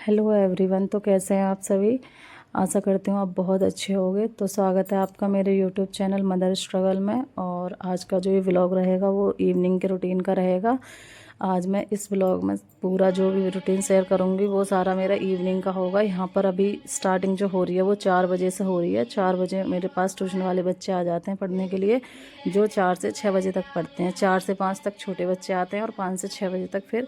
Hello everyone. तो कैसे हैं आप सभी। आशा करती हूँ आप बहुत अच्छे होंगे। तो स्वागत है आपका मेरे यूट्यूब चैनल मदर स्ट्रगल में। और आज का जो ये व्लॉग रहेगा वो इवनिंग के रूटीन का रहेगा। आज मैं इस व्लॉग में पूरा जो भी रूटीन शेयर करूँगी वो सारा मेरा इवनिंग का होगा। यहाँ पर अभी स्टार्टिंग जो हो रही है वो 4 बजे से हो रही है। 4 बजे मेरे पास ट्यूशन वाले बच्चे आ जाते हैं पढ़ने के लिए, जो 4 से 6 बजे तक पढ़ते हैं। 4 से 5 तक छोटे बच्चे आते हैं और 5 से 6 बजे तक फिर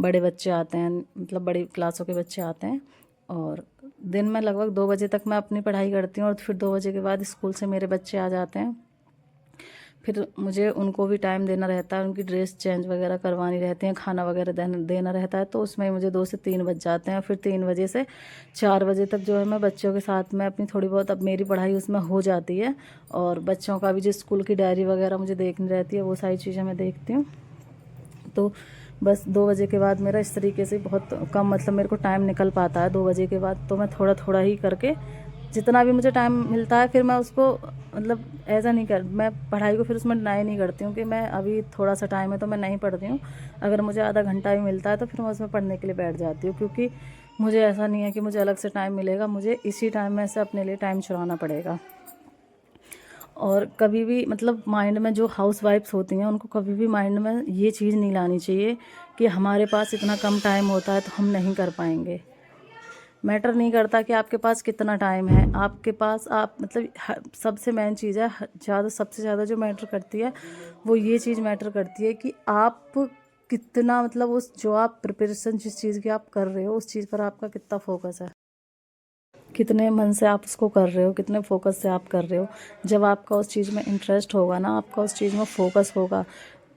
बड़े बच्चे आते हैं, मतलब बड़ी क्लासों के बच्चे आते हैं। और दिन में लगभग 2 बजे तक मैं अपनी पढ़ाई करती हूँ और फिर 2 बजे के बाद स्कूल से मेरे बच्चे आ जाते हैं। फिर मुझे उनको भी टाइम देना रहता है, उनकी ड्रेस चेंज वगैरह करवानी रहती है, खाना वगैरह देना रहता है। तो उसमें मुझे 2 से 3 बज जाते हैं। फिर 3 बजे से 4 बजे तक जो है मैं बच्चों के साथ में अपनी थोड़ी बहुत अब मेरी पढ़ाई उसमें हो जाती है। और बच्चों का भी जो स्कूल की डायरी वगैरह मुझे देखनी रहती है वो सारी चीज़ें मैं देखती हूँ। तो बस 2 बजे के बाद मेरा इस तरीके से बहुत कम, मतलब मेरे को टाइम निकल पाता है 2 बजे के बाद। तो मैं थोड़ा थोड़ा ही करके जितना भी मुझे टाइम मिलता है फिर मैं उसको, मतलब ऐसा नहीं कर, मैं पढ़ाई को फिर उसमें डिनाई नहीं करती हूँ कि मैं अभी थोड़ा सा टाइम है तो मैं नहीं पढ़ती हूँ। अगर मुझे आधा घंटा भी मिलता है तो फिर मैं उसमें पढ़ने के लिए बैठ जाती हूँ, क्योंकि मुझे ऐसा नहीं है कि मुझे अलग से टाइम मिलेगा, मुझे इसी टाइम में से अपने लिए टाइम छुड़ाना पड़ेगा। और कभी भी मतलब माइंड में जो हाउस वाइफ्स होती हैं उनको कभी भी माइंड में ये चीज़ नहीं लानी चाहिए कि हमारे पास इतना कम टाइम होता है तो हम नहीं कर पाएंगे। मैटर नहीं करता कि आपके पास कितना टाइम है, आपके पास आप मतलब सबसे मेन चीज़ है, ज़्यादा सबसे ज़्यादा जो मैटर करती है वो ये चीज़ मैटर करती है कि आप कितना, मतलब उस जो आप प्रिपरेशन जिस चीज़ की आप कर रहे हो उस चीज़ पर आपका कितना फोकस है, कितने मन से आप उसको कर रहे हो, कितने फोकस से आप कर रहे हो। जब आपका उस चीज़ में इंटरेस्ट होगा ना, आपका उस चीज़ में फोकस होगा,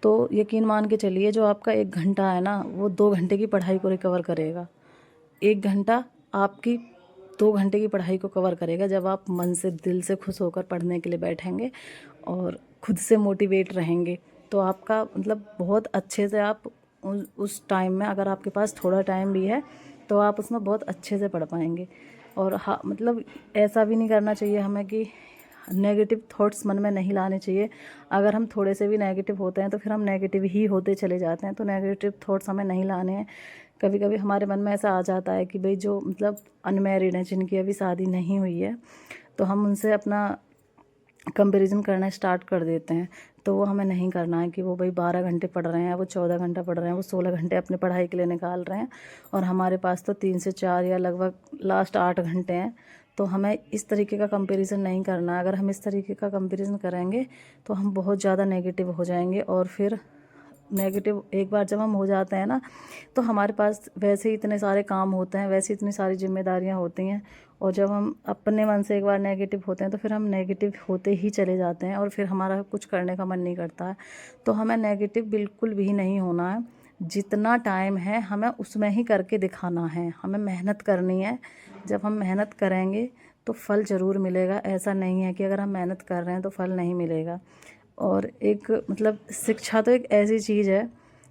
तो यकीन मान के चलिए जो आपका 1 घंटा है ना वो 2 घंटे की पढ़ाई को रिकवर करेगा। 1 घंटा आपकी 2 घंटे की पढ़ाई को कवर करेगा जब आप मन से दिल से खुश होकर पढ़ने के लिए बैठेंगे और खुद से मोटिवेट रहेंगे। तो आपका मतलब बहुत अच्छे से आप उस टाइम में, अगर आपके पास थोड़ा टाइम भी है तो आप उसमें बहुत अच्छे से पढ़ पाएंगे। और हाँ, मतलब ऐसा भी नहीं करना चाहिए हमें कि नेगेटिव थॉट्स मन में नहीं लाने चाहिए। अगर हम थोड़े से भी नेगेटिव होते हैं तो फिर हम नेगेटिव ही होते चले जाते हैं। तो नेगेटिव थॉट्स हमें नहीं लाने हैं। कभी कभी हमारे मन में ऐसा आ जाता है कि भाई जो मतलब अनमैरिड हैं, जिनकी अभी शादी नहीं हुई है, तो हम उनसे अपना कंपैरिजन करना स्टार्ट कर देते हैं। तो वो हमें नहीं करना है कि वो भाई 12 घंटे पढ़ रहे हैं, वो 14 घंटा पढ़ रहे हैं, वो 16 घंटे अपनी पढ़ाई के लिए निकाल रहे हैं और हमारे पास तो 3 से 4 या लगभग लास्ट 8 घंटे हैं। तो हमें इस तरीके का कंपैरिजन नहीं करना। अगर हम इस तरीके का कंपैरिजन करेंगे तो हम बहुत ज़्यादा नेगेटिव हो जाएंगे। और फिर नेगेटिव एक बार जब हम हो जाते हैं ना, तो हमारे पास वैसे ही इतने सारे काम होते हैं, वैसे इतनी सारी जिम्मेदारियां होती हैं। और जब हम अपने मन से एक बार नेगेटिव होते हैं तो फिर हम नेगेटिव होते ही चले जाते हैं और फिर हमारा कुछ करने का मन नहीं करता है। तो हमें नेगेटिव बिल्कुल भी नहीं होना है। जितना टाइम है हमें उसमें ही करके दिखाना है, हमें मेहनत करनी है। जब हम मेहनत करेंगे तो फल ज़रूर मिलेगा। ऐसा नहीं है कि अगर हम मेहनत कर रहे हैं तो फल नहीं मिलेगा। और एक मतलब शिक्षा तो एक ऐसी चीज़ है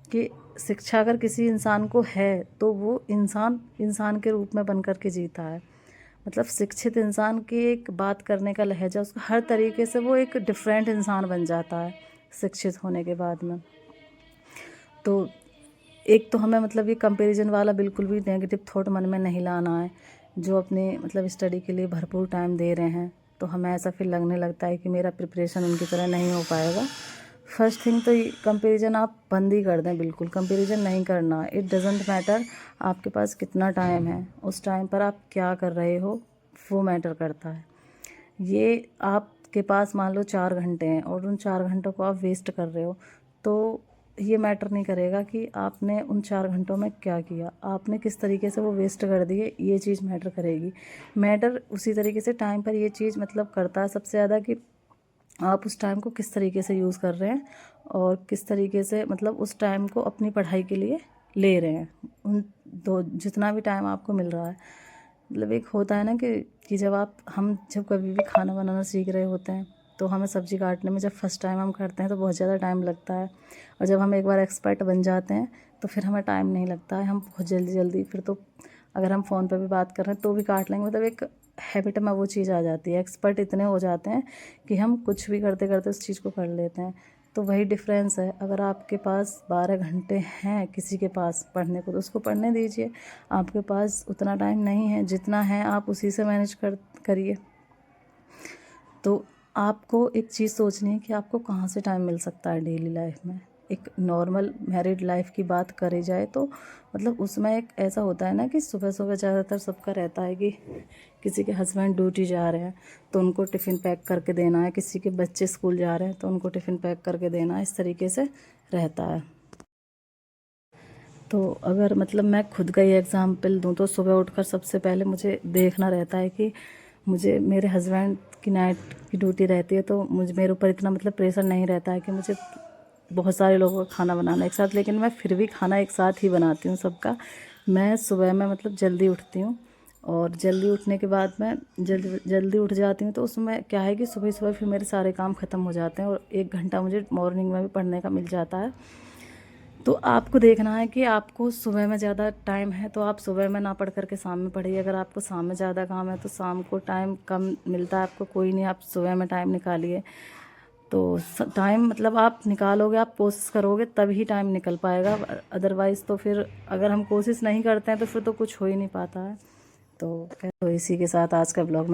कि शिक्षा अगर किसी इंसान को है तो वो इंसान इंसान के रूप में बन कर के जीता है। मतलब शिक्षित इंसान की एक बात करने का लहजा, उसका हर तरीके से वो एक डिफरेंट इंसान बन जाता है शिक्षित होने के बाद में। तो एक तो हमें मतलब ये कंपैरिजन वाला बिल्कुल भी नेगेटिव थॉट मन में नहीं लाना है। जो अपने मतलब स्टडी के लिए भरपूर टाइम दे रहे हैं तो हमें ऐसा फिर लगने लगता है कि मेरा प्रिपरेशन उनकी तरह नहीं हो पाएगा। फर्स्ट थिंग तो कंपैरिजन आप बंद ही कर दें, बिल्कुल कंपैरिजन नहीं करना। इट डजेंट मैटर आपके पास कितना टाइम है, उस टाइम पर आप क्या कर रहे हो वो मैटर करता है। ये आपके पास मान लो 4 घंटे हैं और उन 4 घंटों को आप वेस्ट कर रहे हो, तो ये मैटर नहीं करेगा कि आपने उन 4 घंटों में क्या किया, आपने किस तरीके से वो वेस्ट कर दिए, ये चीज़ मैटर करेगी। मैटर उसी तरीके से टाइम पर ये चीज़ मतलब करता है सबसे ज़्यादा कि आप उस टाइम को किस तरीके से यूज़ कर रहे हैं और किस तरीके से मतलब उस टाइम को अपनी पढ़ाई के लिए ले रहे हैं। उन दो जितना भी टाइम आपको मिल रहा है, मतलब एक होता है ना कि जब कभी भी खाना बनाना सीख रहे होते हैं तो हमें सब्ज़ी काटने में जब फर्स्ट टाइम हम करते हैं तो बहुत ज़्यादा टाइम लगता है। और जब हम एक बार एक्सपर्ट बन जाते हैं तो फिर हमें टाइम नहीं लगता है, हम बहुत जल्दी जल्दी फिर तो अगर हम फ़ोन पर भी बात कर रहे हैं तो भी काट लेंगे। मतलब एक हैबिट में वो चीज़ आ जाती है, एक्सपर्ट इतने हो जाते हैं कि हम कुछ भी करते करते उस चीज़ को कर लेते हैं। तो वही डिफरेंस है। अगर आपके पास 12 घंटे हैं किसी के पास पढ़ने को, तो उसको पढ़ने दीजिए। आपके पास उतना टाइम नहीं है, जितना है आप उसी से मैनेज करिए। तो आपको एक चीज़ सोचनी है कि आपको कहाँ से टाइम मिल सकता है डेली लाइफ में। एक नॉर्मल मैरिड लाइफ की बात करी जाए तो मतलब उसमें एक ऐसा होता है ना कि सुबह सुबह ज़्यादातर सबका रहता है कि किसी के हस्बैंड ड्यूटी जा रहे हैं तो उनको टिफ़िन पैक करके देना है, किसी के बच्चे स्कूल जा रहे हैं तो उनको टिफ़िन पैक करके देना है, इस तरीके से रहता है। तो अगर मतलब मैं खुद का ही एग्ज़ाम्पल दूँ तो सुबह उठकर सबसे पहले मुझे देखना रहता है कि मुझे मेरे हस्बैंड की नाइट की ड्यूटी रहती है, तो मुझे मेरे ऊपर इतना मतलब प्रेशर नहीं रहता है कि मुझे बहुत सारे लोगों का खाना बनाना एक साथ, लेकिन मैं फिर भी खाना एक साथ ही बनाती हूँ सबका। मैं सुबह में मतलब जल्दी उठती हूँ और जल्दी उठने के बाद मैं जल्दी उठ जाती हूँ, तो उसमें क्या है कि सुबह सुबह फिर मेरे सारे काम ख़त्म हो जाते हैं और 1 घंटा मुझे मॉर्निंग में भी पढ़ने का मिल जाता है। तो आपको देखना है कि आपको सुबह में ज़्यादा टाइम है तो आप सुबह में ना पढ़ करके शाम में पढ़िए। अगर आपको शाम में ज़्यादा काम है तो शाम को टाइम कम मिलता है आपको, कोई नहीं, आप सुबह में टाइम निकालिए। तो टाइम मतलब आप निकालोगे, आप कोशिश करोगे तभी टाइम निकल पाएगा, अदरवाइज़ तो फिर अगर हम कोशिश नहीं करते हैं तो फिर तो कुछ हो ही नहीं पाता है। तो इसी के साथ आज का ब्लॉग में